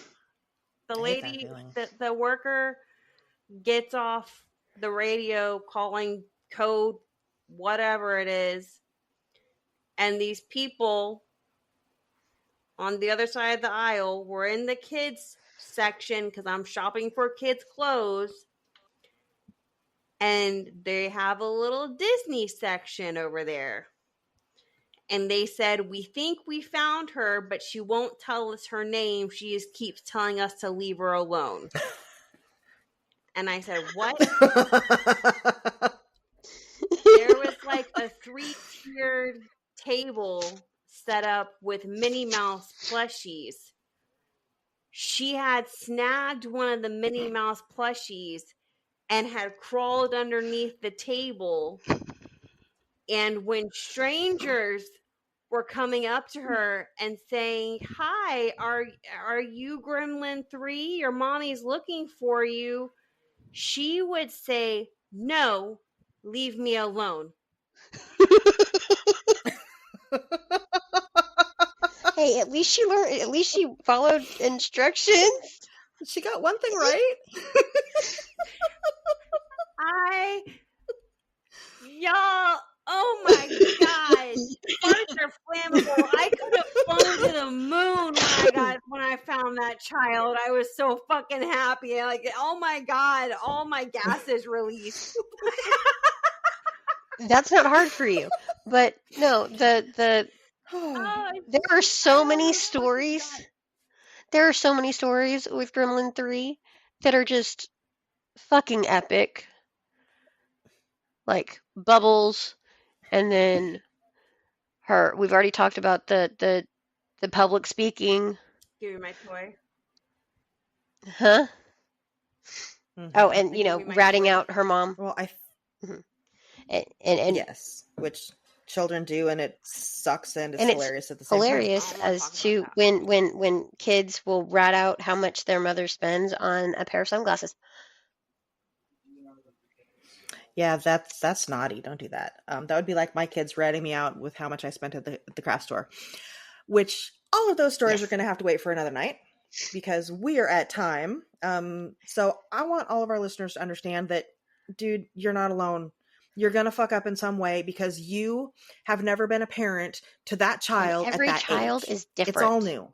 The I hate that lady, feeling. the worker gets off the radio calling code, whatever it is, and these people on the other side of the aisle were in the kids section because I'm shopping for kids' clothes, and they have a little Disney section over there. and they said, we think we found her, but she won't tell us her name. She just keeps telling us to leave her alone. And I said, what? There was like a 3-tiered table set up with Minnie Mouse plushies. She had snagged one of the Minnie Mouse plushies and had crawled underneath the table. And when strangers were coming up to her and saying, "Hi, are you Gremlin 3? Your mommy's looking for you," she would say, "No, leave me alone." Hey, at least she learned. At least she followed instructions. She got one thing right. Y'all, oh my God, farts are flammable. I could have flown to the moon when I found that child. I was so fucking happy. Like, oh my God, all my gases released. That's not hard for you, but no, there are so many stories. There are so many stories with Gremlin 3 that are just fucking epic. Like Bubbles, and then we've already talked about the public speaking. Give me my toy. Huh? Mhm. Oh, and Give me my ratting toy. out her mom. Well, And yes, which children do, and it sucks and it's and it's hilarious at the same time. hilarious as to when kids will rat out how much their mother spends on a pair of sunglasses. Yeah, that's naughty. Don't do that. That would be like my kids ratting me out with how much I spent at the craft store. Which all of those stories are going to have to wait for another night because we are at time. So I want all of our listeners to understand that, dude, you're not alone. You're going to fuck up in some way because you have never been a parent to that child And every at that child age. is different. It's all new.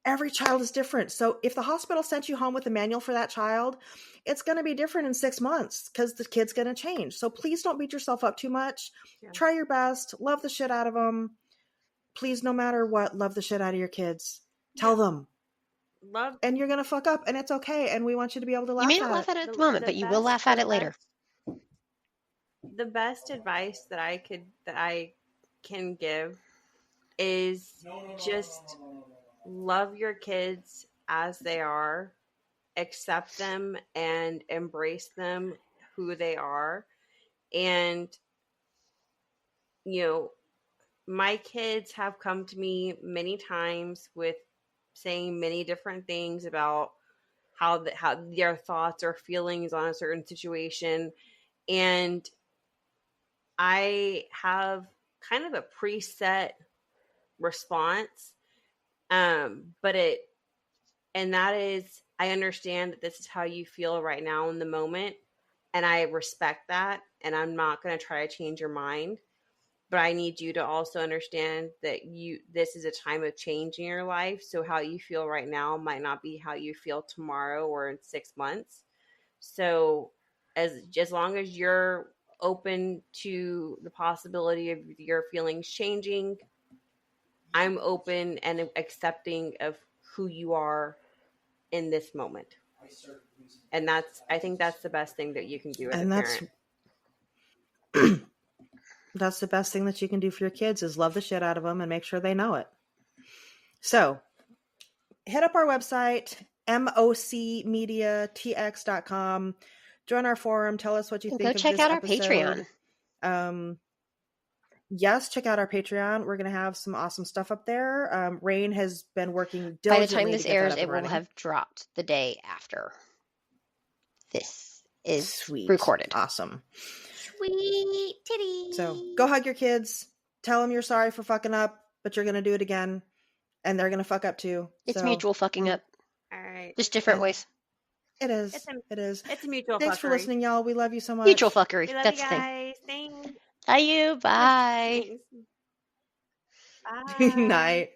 Every child is different. So if the hospital sent you home with a manual for that child, it's going to be different in 6 months because the kid's going to change. So please don't beat yourself up too much. Yeah. Try your best. Love the shit out of them. Please, no matter what, love the shit out of your kids. Tell them. Love. And you're going to fuck up, and it's okay. And we want you to be able to laugh You may at not laugh it. at it at the moment, but you will laugh at it later. The best advice that I can give is just love your kids as they are, accept them and embrace them who they are. And my kids have come to me many times with saying many different things about how their thoughts or feelings on a certain situation, and I have kind of a preset response, and that is, I understand that this is how you feel right now in the moment, and I respect that, and I'm not going to try to change your mind, but I need you to also understand that this is a time of change in your life, so how you feel right now might not be how you feel tomorrow or in 6 months. So as long as you're open to the possibility of your feelings changing, I'm open and accepting of who you are in this moment. And I think that's the best thing that you can do as a parent. That's the best thing that you can do for your kids is love the shit out of them and make sure they know it. So hit up our website, mocmediatx.com. Join our forum. Tell us what you think of this episode. Go check out our Patreon. Yes, check out our Patreon. We're going to have some awesome stuff up there. Rain has been working diligently. By the time this to get airs, that up it will running. have dropped the day after this is Sweet. Recorded. Awesome. Sweet titty. So go hug your kids. Tell them you're sorry for fucking up, but you're going to do it again. And they're going to fuck up too. It's mutual fucking up. All right. Just different ways. It is. It is. It's a mutual Thanks fuckery. for listening, y'all. We love you so much. Mutual fuckery. We love That's you the guys. thing. Thanks. Bye. Thanks. Bye. Night.